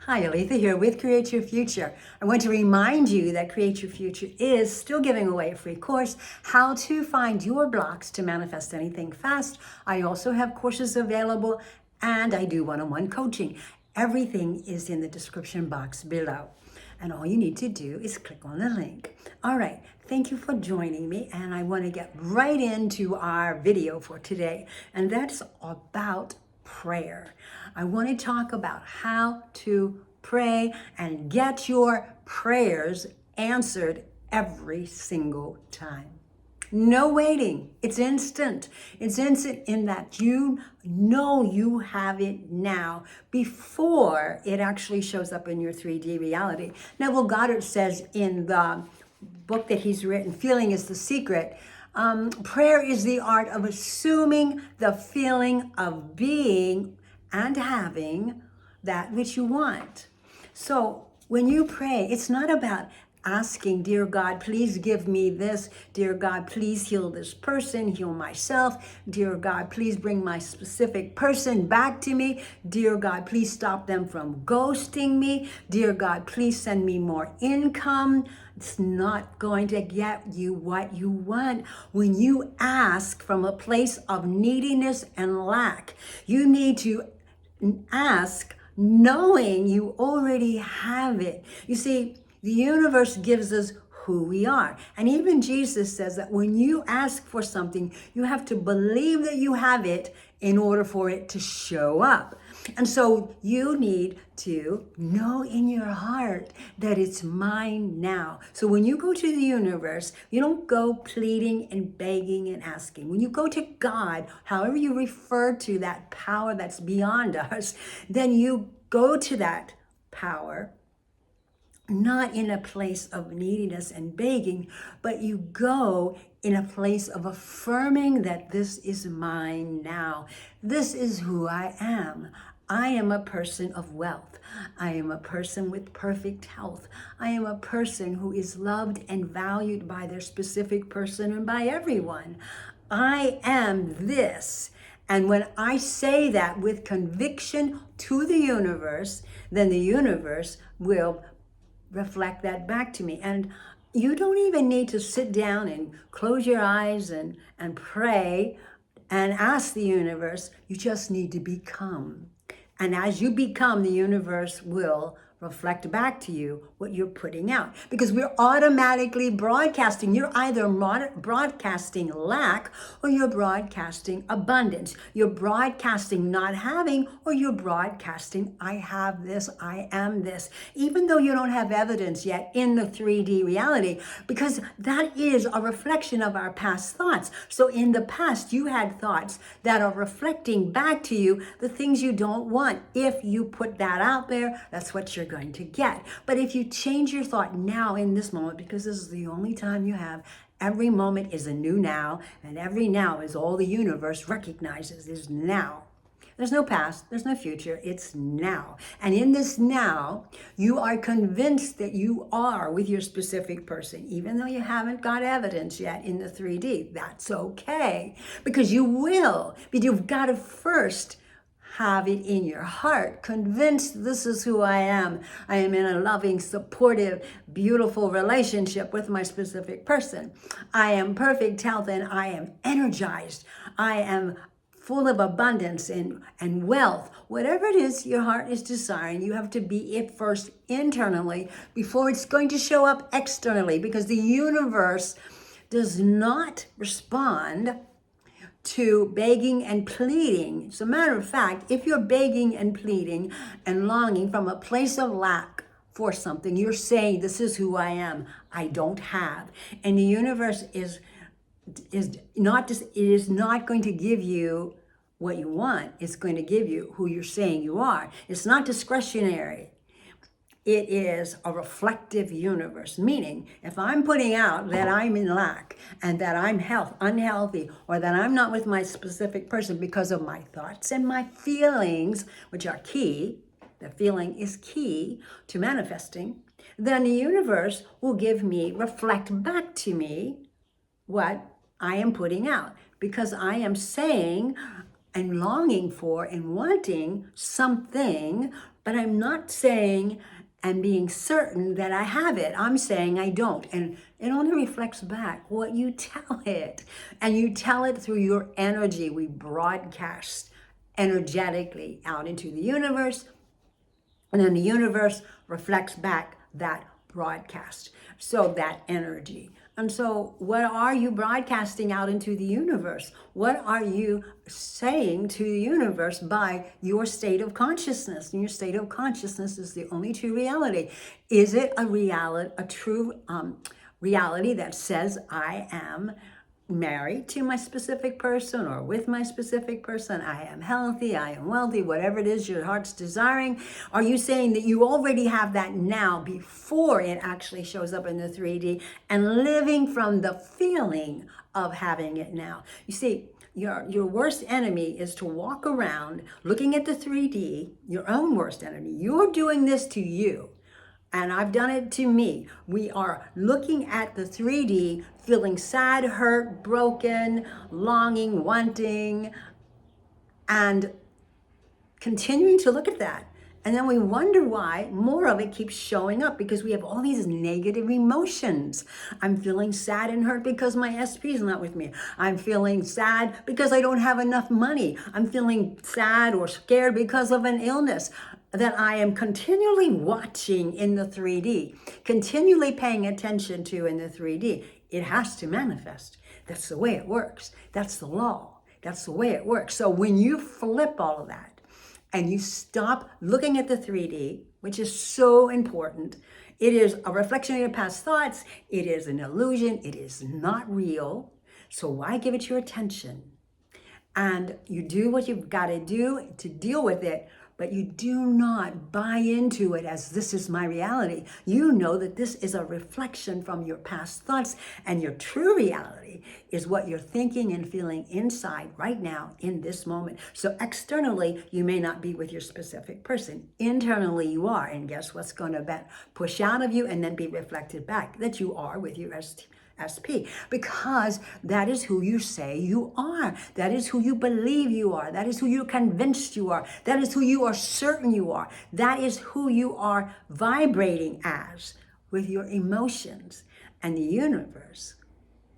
Hi, Aletha here with Create Your Future. I want to remind you that Create Your Future is still giving away a free course, How to Find Your Blocks to Manifest Anything Fast. I also have courses available and I do one-on-one coaching. Everything is in the description box below. And all you need to do is click on the link. All right, thank you for joining me. And I want to get right into our video for today. And that's about prayer. I want to talk about how to pray and get your prayers answered every single time. No waiting. It's instant. It's instant in that you know you have it now before it actually shows up in your 3D reality. Neville Goddard says in the book that he's written, Feeling is the Secret, prayer is the art of assuming the feeling of being and having that which you want. So when you pray, it's not about asking, dear God, please give me this. Dear God, please heal this person, heal myself. Dear God, please bring my specific person back to me. Dear God, please stop them from ghosting me. Dear God, please send me more income. It's not going to get you what you want. When you ask from a place of neediness and lack, you need to ask knowing you already have it. You see, the universe gives us who we are. And even Jesus says that when you ask for something, you have to believe that you have it in order for it to show up. And so you need to know in your heart that it's mine now. So when you go to the universe, you don't go pleading and begging and asking. When you go to God, however you refer to that power that's beyond us, then you go to that power not in a place of neediness and begging, but you go in a place of affirming that this is mine now. This is who I am. I am a person of wealth. I am a person with perfect health. I am a person who is loved and valued by their specific person and by everyone. I am this. And when I say that with conviction to the universe, then the universe will reflect that back to me. And you don't even need to sit down and close your eyes and pray and ask the universe. You just need to become. And as you become, the universe will reflect back to you what you're putting out. Because we're automatically broadcasting. You're either broadcasting lack or you're broadcasting abundance. You're broadcasting not having or you're broadcasting I have this, I am this. Even though you don't have evidence yet in the 3D reality, because that is a reflection of our past thoughts. So in the past, you had thoughts that are reflecting back to you the things you don't want. If you put that out there, that's what you're going to get. But if you change your thought now in this moment, because this is the only time you have, every moment is a new now, and every now is all the universe recognizes is now. There's no past, there's no future, it's now. And in this now, you are convinced that you are with your specific person, even though you haven't got evidence yet in the 3D. That's okay, because you will, but you've got to first have it in your heart, convinced this is who I am. I am in a loving, supportive, beautiful relationship with my specific person. I am perfect health and I am energized. I am full of abundance and wealth. Whatever it is your heart is desiring, you have to be it first internally before it's going to show up externally, because the universe does not respond to begging and pleading. As a matter of fact, if you're begging and pleading and longing from a place of lack for something, you're saying, this is who I am, I don't have. And the universe is not just, it is not going to give you what you want. It's going to give you who you're saying you are. It's not discretionary. It is a reflective universe, meaning if I'm putting out that I'm in lack and that I'm unhealthy, or that I'm not with my specific person because of my thoughts and my feelings, which are key, the feeling is key to manifesting, then the universe will reflect back to me what I am putting out, because I am saying and longing for and wanting something But I'm not saying and being certain that I have it. I'm saying I don't. And it only reflects back what you tell it. And you tell it through your energy. We broadcast energetically out into the universe. And then the universe reflects back that broadcast. So that energy. And so what are you broadcasting out into the universe? What are you saying to the universe by your state of consciousness? And your state of consciousness is the only true reality. Is it a reality, a true reality that says I am married to my specific person or with my specific person, I am healthy, I am wealthy, whatever it is your heart's desiring? Are you saying that you already have that now before it actually shows up in the 3D and living from the feeling of having it now? You see, your worst enemy is to walk around looking at the 3D, your own worst enemy. You're doing this to you. And I've done it to me. We are looking at the 3D, feeling sad, hurt, broken, longing, wanting, and continuing to look at that. And then we wonder why more of it keeps showing up, because we have all these negative emotions. I'm feeling sad and hurt because my SP is not with me. I'm feeling sad because I don't have enough money. I'm feeling sad or scared because of an illness that I am continually watching in the 3D, continually paying attention to in the 3D. It has to manifest. That's the way it works. That's the law. That's the way it works. So when you flip all of that and you stop looking at the 3D, which is so important, it is a reflection of your past thoughts. It is an illusion. It is not real. So why give it your attention? And you do what you've got to do to deal with it, but you do not buy into it as this is my reality. You know that this is a reflection from your past thoughts, and your true reality is what you're thinking and feeling inside right now in this moment. So externally, you may not be with your specific person. Internally, you are. And guess what's going to push out of you and then be reflected back? That you are with your SP, because that is who you say you are. That is who you believe you are. That is who you're convinced you are. That is who you are certain you are. That is who you are vibrating as with your emotions. And the universe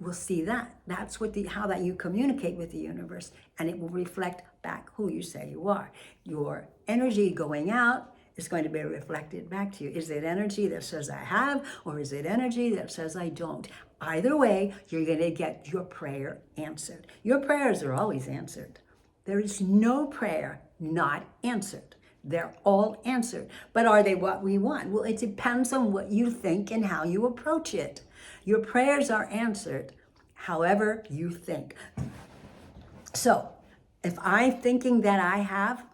will see that. That's what how that you communicate with the universe, and it will reflect back who you say you are. Your energy going out is going to be reflected back to you. Is it energy that says I have, or is it energy that says I don't? Either way, you're going to get your prayer answered. Your prayers are always answered. There is no prayer not answered. They're all answered. But are they what we want? Well, it depends on what you think and how you approach it. Your prayers are answered however you think. So if I'm thinking that I have,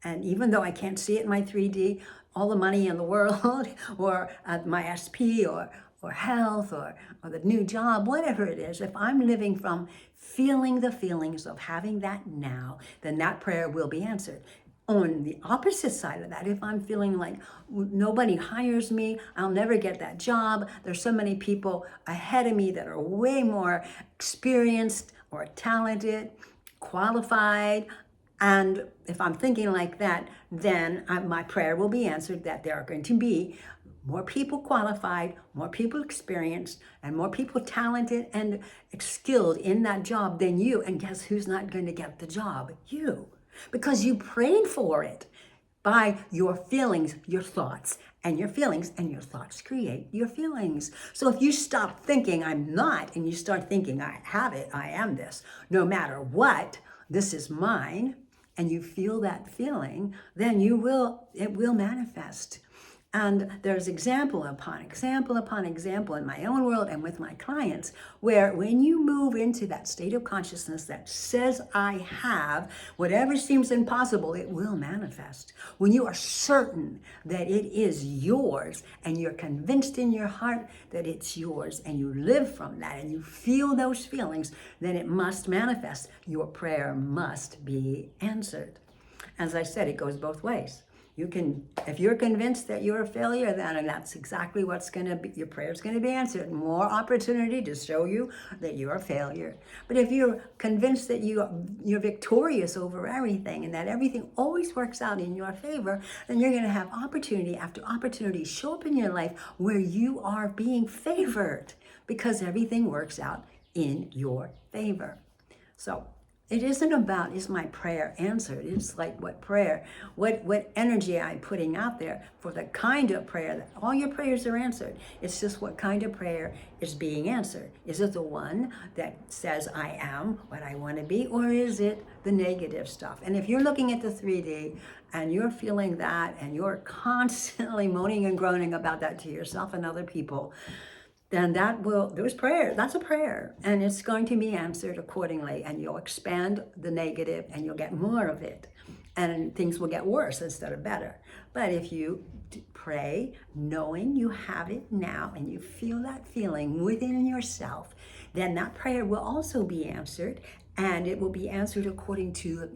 and even though I can't see it in my 3D, all the money in the world, or my SP, or health, or the new job, whatever it is, if I'm living from feeling the feelings of having that now, then that prayer will be answered. On the opposite side of that, if I'm feeling like nobody hires me, I'll never get that job, there's so many people ahead of me that are way more experienced or talented, qualified, and if I'm thinking like that, then my prayer will be answered, that there are going to be more people qualified, more people experienced, and more people talented and skilled in that job than you. And guess who's not going to get the job? You. Because you prayed for it by your feelings, your thoughts, and your feelings, and your thoughts create your feelings. So if you stop thinking I'm not, and you start thinking I have it, I am this, no matter what, this is mine, and you feel that feeling, then it will manifest. And there's example upon example upon example in my own world and with my clients, where when you move into that state of consciousness that says I have, whatever seems impossible, it will manifest. When you are certain that it is yours, and you're convinced in your heart that it's yours, and you live from that, and you feel those feelings, then it must manifest. Your prayer must be answered. As I said, it goes both ways. If you're convinced that you're a failure, then that's exactly what's going to be, your prayer's going to be answered. More opportunity to show you that you're a failure. But if you're convinced that you're victorious over everything and that everything always works out in your favor, then you're going to have opportunity after opportunity show up in your life where you are being favored because everything works out in your favor. So it isn't about, is my prayer answered? It's like what energy I'm putting out there for the kind of prayer that all your prayers are answered. It's just what kind of prayer is being answered. Is it the one that says I am what I want to be, or is it the negative stuff? And if you're looking at the 3D and you're feeling that and you're constantly moaning and groaning about that to yourself and other people, then there's prayer. That's a prayer. And it's going to be answered accordingly. And you'll expand the negative and you'll get more of it. And things will get worse instead of better. But if you pray knowing you have it now and you feel that feeling within yourself, then that prayer will also be answered. And it will be answered according to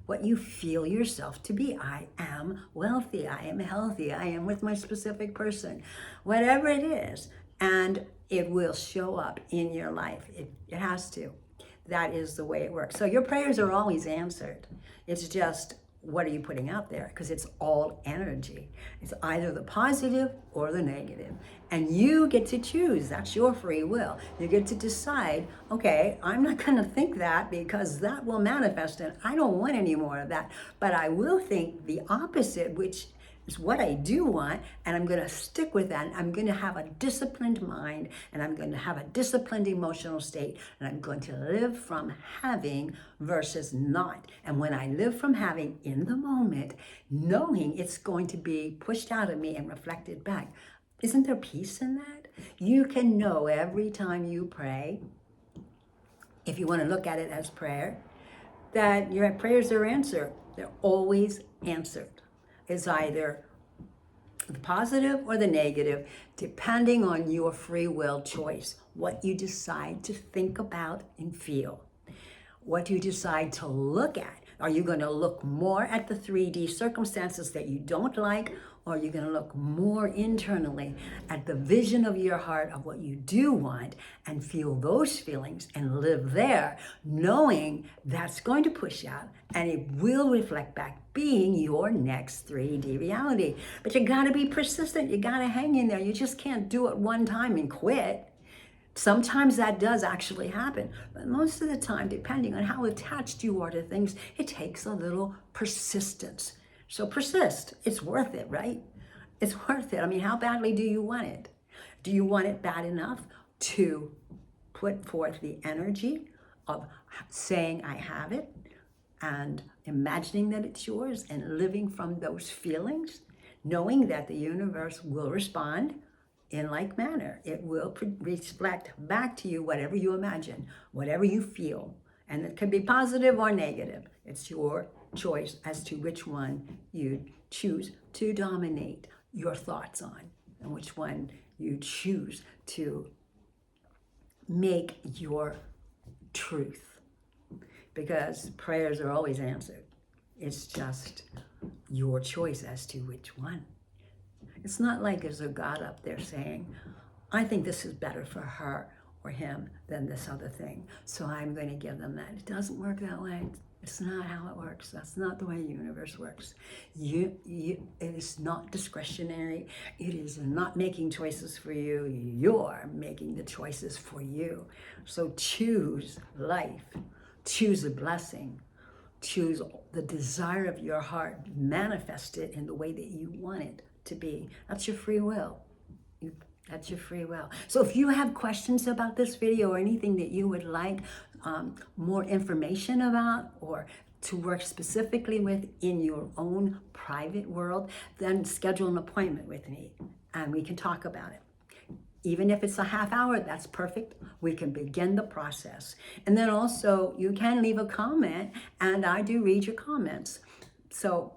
what you feel yourself to be. I am wealthy. I am healthy. I am with my specific person. Whatever it is. And it will show up in your life. It has to. That is the way it works. So your prayers are always answered. It's just, what are you putting out there? Because it's all energy. It's either the positive or the negative. And you get to choose. That's your free will. You get to decide, okay, I'm not going to think that because that will manifest and I don't want any more of that. But I will think the opposite, which is what I do want, and I'm going to stick with that. I'm going to have a disciplined mind, and I'm going to have a disciplined emotional state, and I'm going to live from having versus not. And when I live from having in the moment, knowing it's going to be pushed out of me and reflected back, isn't there peace in that? You can know every time you pray, if you want to look at it as prayer, that your prayers are answered. They're always answered. Is either the positive or the negative, depending on your free will choice, what you decide to think about and feel, what you decide to look at. Are you going to look more at the 3D circumstances that you don't like, or are you going to look more internally at the vision of your heart of what you do want and feel those feelings and live there, knowing that's going to push out and it will reflect back being your next 3D reality. But you got to be persistent. You got to hang in there. You just can't do it one time and quit. Sometimes that does actually happen, but most of the time, depending on how attached you are to things, it takes a little persistence. So persist. It's worth it, right? It's worth it. I mean, how badly do you want it? Do you want it bad enough to put forth the energy of saying I have it and imagining that it's yours and living from those feelings, knowing that the universe will respond in like manner? It will reflect back to you whatever you imagine, whatever you feel. And it can be positive or negative. It's your choice as to which one you choose to dominate your thoughts on and which one you choose to make your truth. Because prayers are always answered. It's just your choice as to which one. It's not like there's a God up there saying, I think this is better for her or him than this other thing, so I'm going to give them that. It doesn't work that way. It's not how it works. That's not the way the universe works. It is not discretionary. It is not making choices for you. You're making the choices for you. So choose life. Choose a blessing. Choose the desire of your heart. Manifest it in the way that you want it to be. That's your free will. That's your free will. So if you have questions about this video or anything that you would like more information about or to work specifically with in your own private world, then schedule an appointment with me and we can talk about it. Even if it's a half hour, that's perfect. We can begin the process. And then also you can leave a comment and I do read your comments. So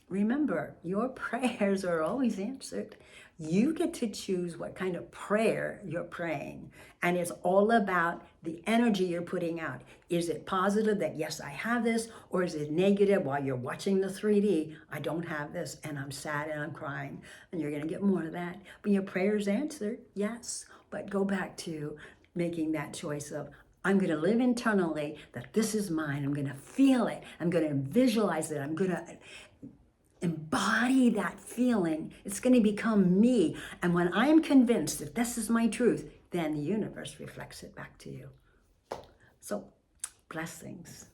remember, your prayers are always answered. You get to choose what kind of prayer you're praying. And it's all about the energy you're putting out. Is it positive that, yes, I have this? Or is it negative while you're watching the 3D? I don't have this and I'm sad and I'm crying. And you're going to get more of that. But your prayer's answered, yes. But go back to making that choice of, I'm going to live internally that this is mine. I'm going to feel it. I'm going to visualize it. I'm going to embody that feeling. It's going to become me. And when I am convinced that this is my truth, then the universe reflects it back to you. So, blessings.